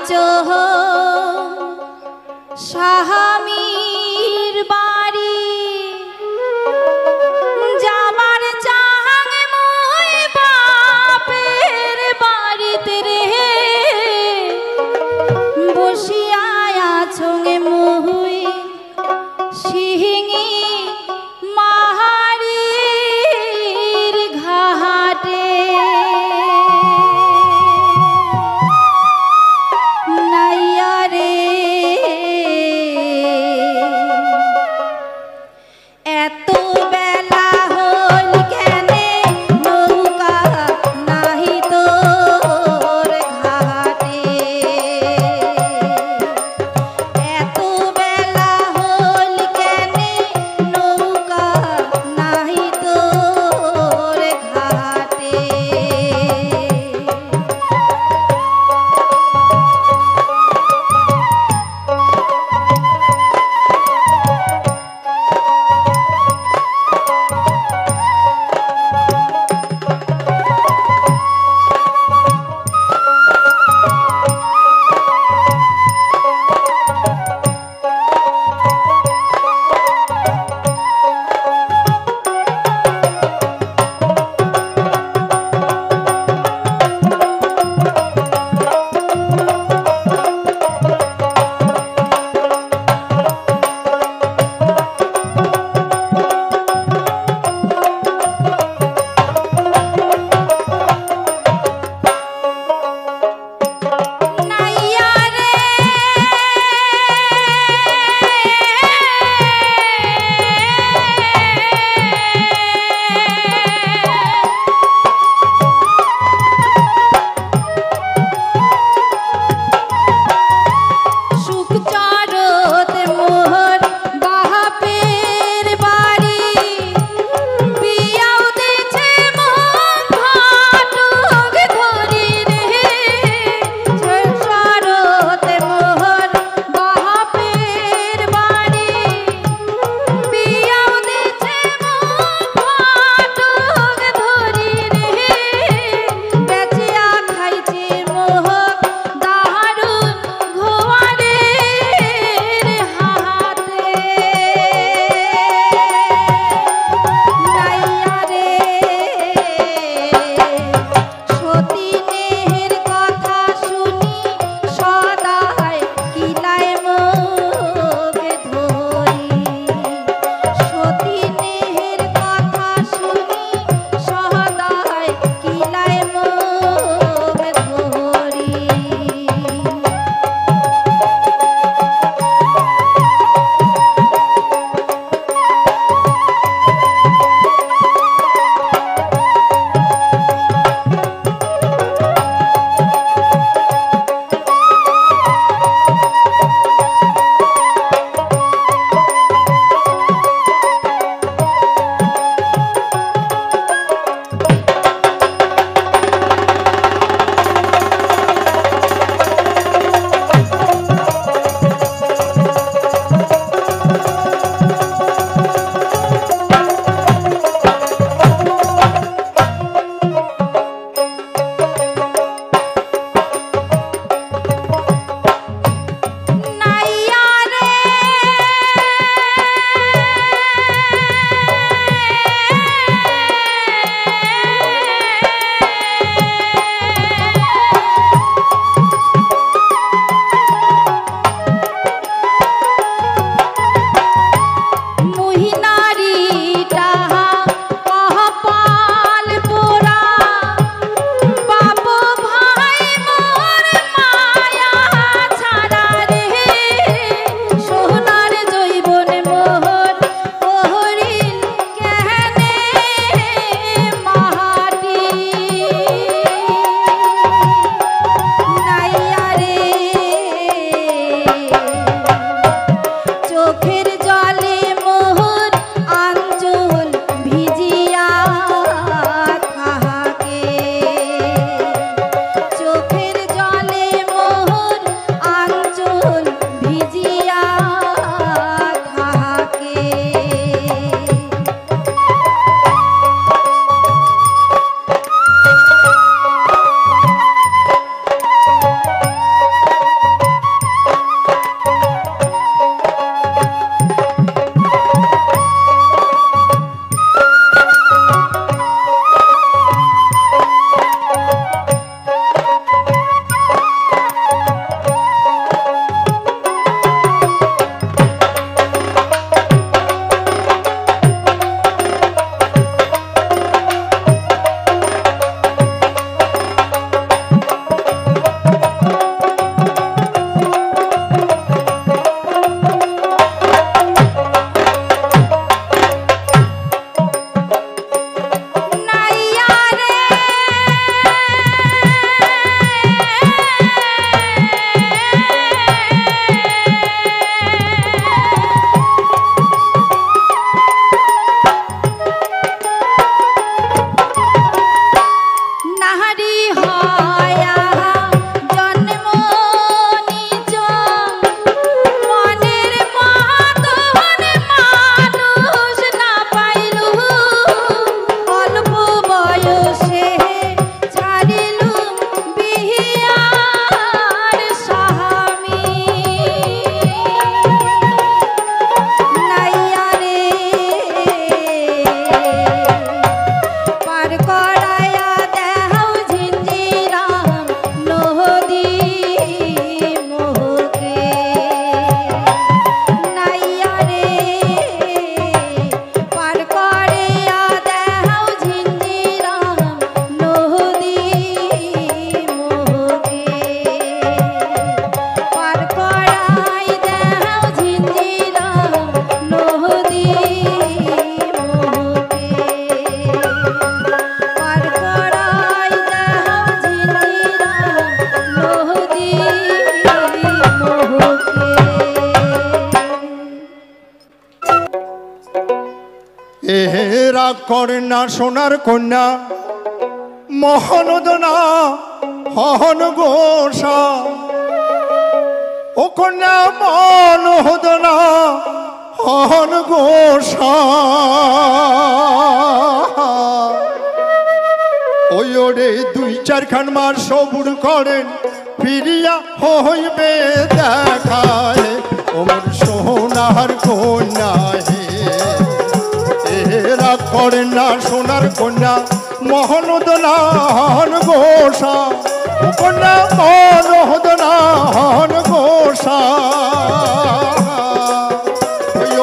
চোহ স্বামীর বাড়ি যাবার চাহাং মই বাপের বাড়িতে রে বসিয়া আছং মুই সিহিঙি মাহারির ঘাটে নাইয়া রে রাগ করেন না সোনার কন্যা মহানদনা হন গোসা ও কন্যা মনোহদনা হন গোসা ওই ওরে 2-4 খান মাস সবুর করেন ফিরিয়া হইবে দেখায় ওমর সোনার কন্যা হে রাগ করেন না সোনার কন্যা মহানদনা হন গোসা কন্যা মনোহদনা হন গোসা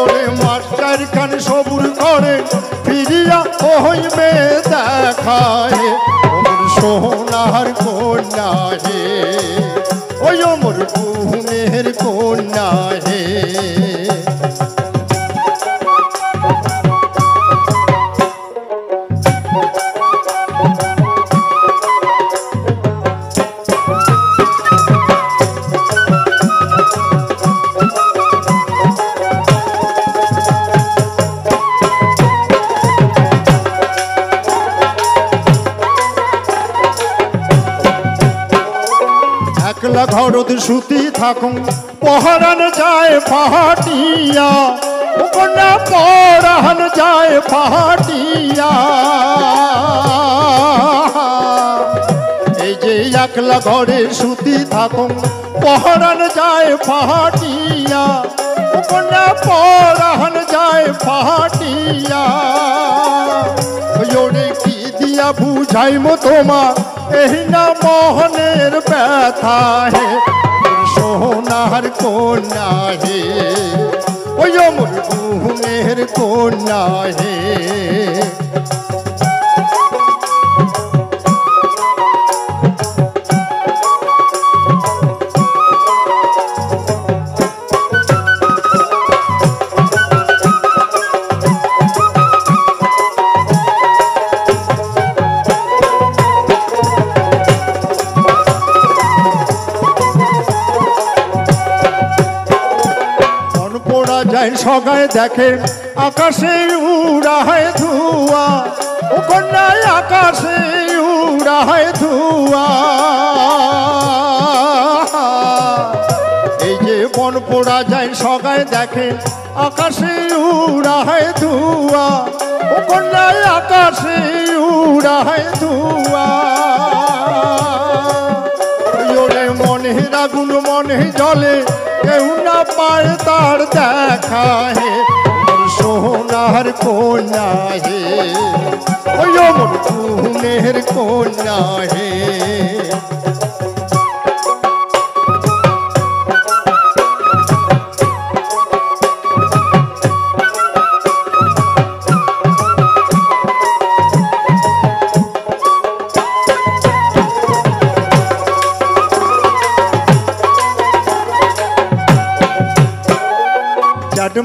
ওরে মাস্টার খান সবুর করে ফিরিয়া হইবে দেখায় ওমর সোনার কন্যা হে ওই ওমর গুণের কন্যা হে একলা ঘরত সুতি থাকুন পহরান যায় ফাটিয়া কন্যা পহরান যায় ফাটিয়া এই যে একলা ঘরে সুতি থাকুন পহরান যায় ফাটিয়া কন্যা পহরান যায় ফাটিয়া ওরে কি দিয়া বুঝাইমো তোমার এই না মোহনের ব্যথা হে সোনার কন্যা হে ওই মোর গুণের কন্যা হে সগায় দেখে আকাশে উড়ায় ধুয়া ও কন্যায় আকাশে উড়ায় ধুয়া এই যে বন পোড়া যায় সগায় দেখে আকাশে উড়ায় ধুয়া ও কন্যায় আকাশে উড়ায় ধুয়া ওরে মনে রাগুন মনে জলে কেউ না পায় তার দেখা হে সোনার কন্যা হে ওই মোর গুণের কন্যা হে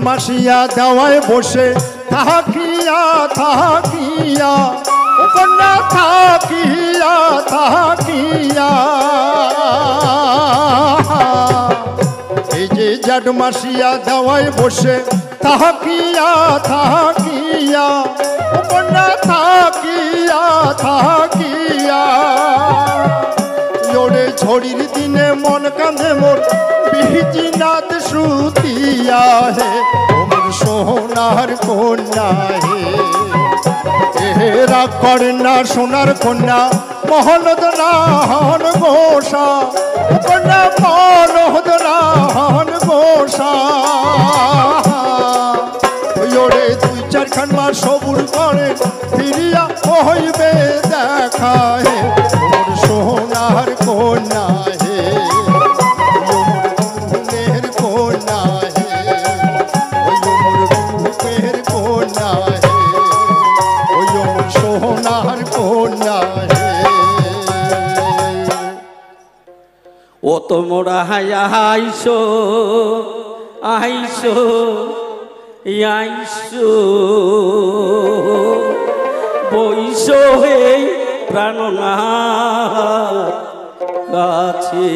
মাসিয়া দেওয়ায় বসে থাকিয়া থাকিয়া ও কন্যা থাকিয়া থাকিয়া এই যে জাড মাসিয়া দেওয়ায় বসে থাকিয়া থাকিয়া ও কন্যা থাকিয়া থাকিয়া ওরে ঝড়ির দিনে মন কাঁধে মোর বিহিজিনাথ শ্রুতিয়া হে ওমর সোনার কন্যা হে রাগ করেন না সোনার কন্যা মহানদনা হন গোসা কন্যা মনোহদনা হন গোসা ওরে 2-4 খান মাস সবুর করে ফিরিয়া হইবে দেখা হে ওমর সোনার কন্যা হে ও তোমরা আইসো আইসো আইসো বইসো হে প্রাণনাথ কাছে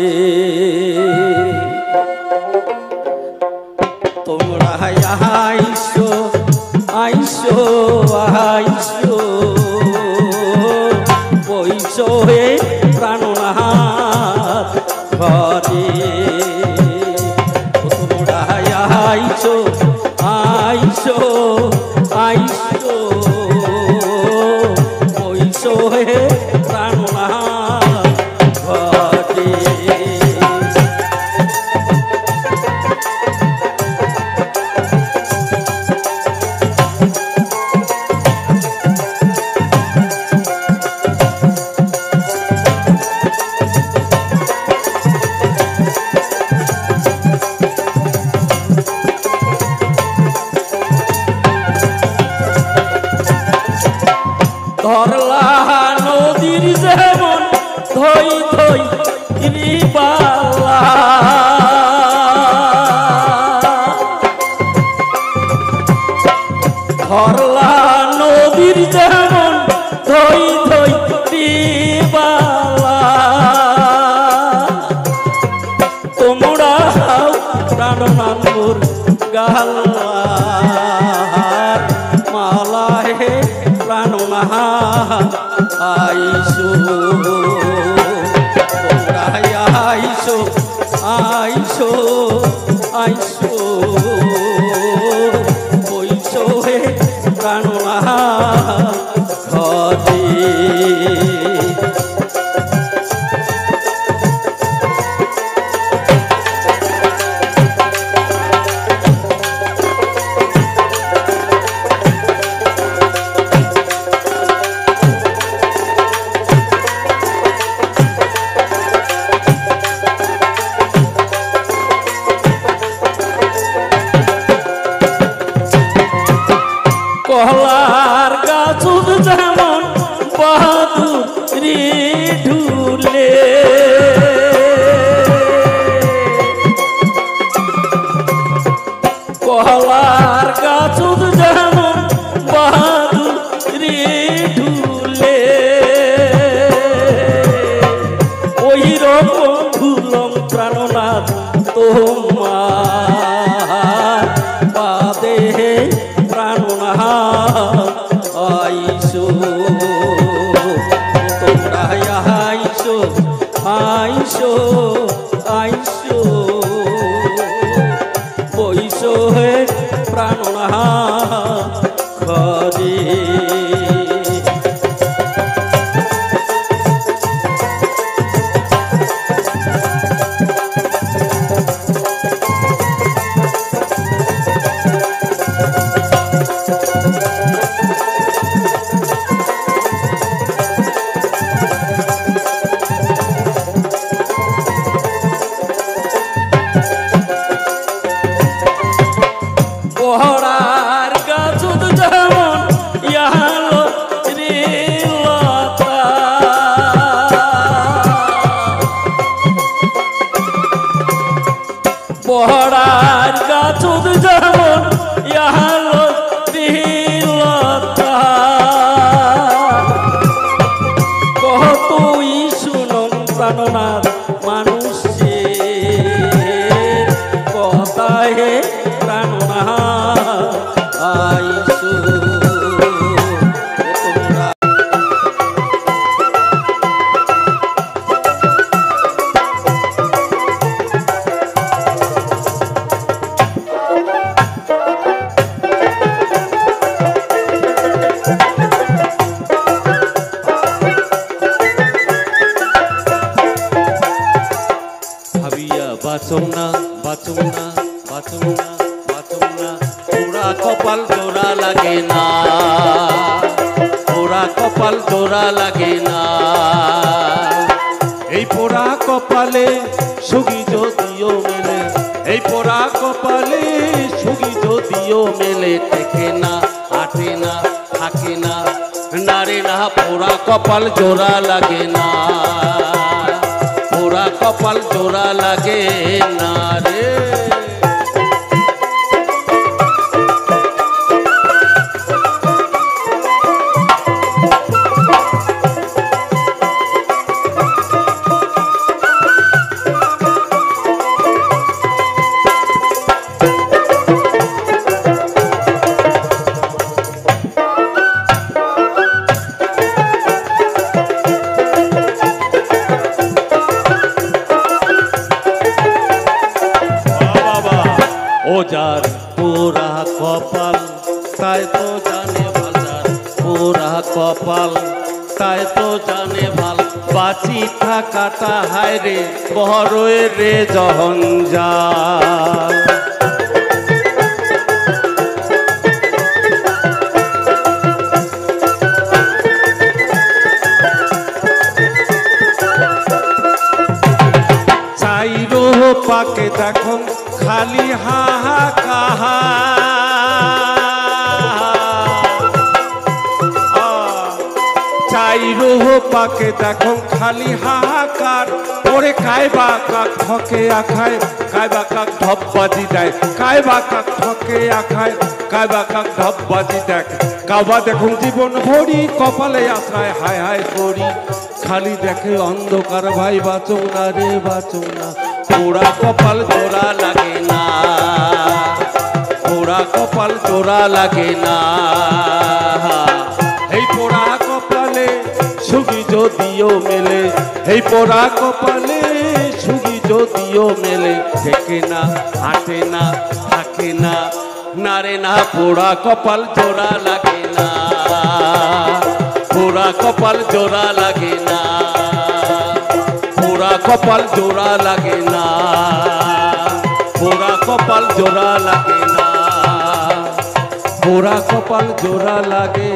তোমরা আইসো আইসো আইসো বইসো হে প্রাণনাথ ঘরে তোমরা আইসো আইসো আইসো বইসো হে প্রাণনাথ ঘরে ধরলা নদীর যেমন ধই ধই রিবালা ধরলা নদীর যেমন ধই ধই রিবালা তোমরা প্রাণনাথর গালা মালা হে প্রাণনাথ আইসো তোমরা আইসো আইসো আইসো বইসো হে প্রাণনাথ ঘরে কলার গাছ যেমন বাহাদুরি ঢুলে কলার গাছ যেমন বাহাদুরি ঢুলে ওই রকম ধুলম প্রাণনাথ তোমার পাদে প্রাণনাথ আইসো তোমরা আইসো আইসো আইসো বইসো হে প্রাণনাথ ঘরে পহড়ার গাছ যেমন ইয়ালো রিলতা পহড়ার গাছ যেমন ইয়ালো রিলতা কতই শুনম প্রাণনাথ মানুষের কথা হে প্রাণনাথ আইসো তোমরা ভাবিয়া বাঁচম না বাঁচম না বাঁচম না বাঁচম না পোড়া কপাল জোড়া লাগে না পোড়া কপাল জোড়া লাগে না এই পোড়া কপালে সুগি যদিও মেলে এই পোড়া কপালে সুগি যদিও মেলে টেকে না আটে না থাকে না নারে না পোড়া কপাল জোড়া লাগে না পোড়া কপাল জোড়া লাগে না রে যার পোড়া কপাল তাই তো জানে ভাল, যার পোড়া কপাল তাই তো জানে ভাল, বাঁচি থাকাটা হায় রে বড়ই রে জঞ্জাল। চাইরো পাকে দেখো খালি হাহাকার, চাইরো পাকে দেখো খালি হাহাকার, ওরে কাইবা কাক ঠকে আখায়, কাইবা কাক ঢপবাজি দেয়, কাইবা কাক ঠকে আখায়, কাইবা কাক ঢপবাজি দেখ, কাবা দেখুন জীবন ভরি কপালে আশায় হায় হায় করি, খালি দেখে অন্ধকার ভাই বাঁচো না রে বাঁচো না, পোড়া কপাল জোড়া লাগে না, পোড়া কপাল জোড়া লাগে না, এই পোড়া কপালে সুখী যদিও মেলে, এই পোড়া কপালে সুখী যদিও মেলে, থেকে না হাঁটে না থাকে না, না রে না পোড়া কপাল জোড়া লাগে না, পোড়া কপাল জোড়া লাগে না, পোড়া কপাল জোড়া লাগে না, পোড়া কপাল জোড়া লাগে না, পোড়া কপাল জোড়া লাগে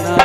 না।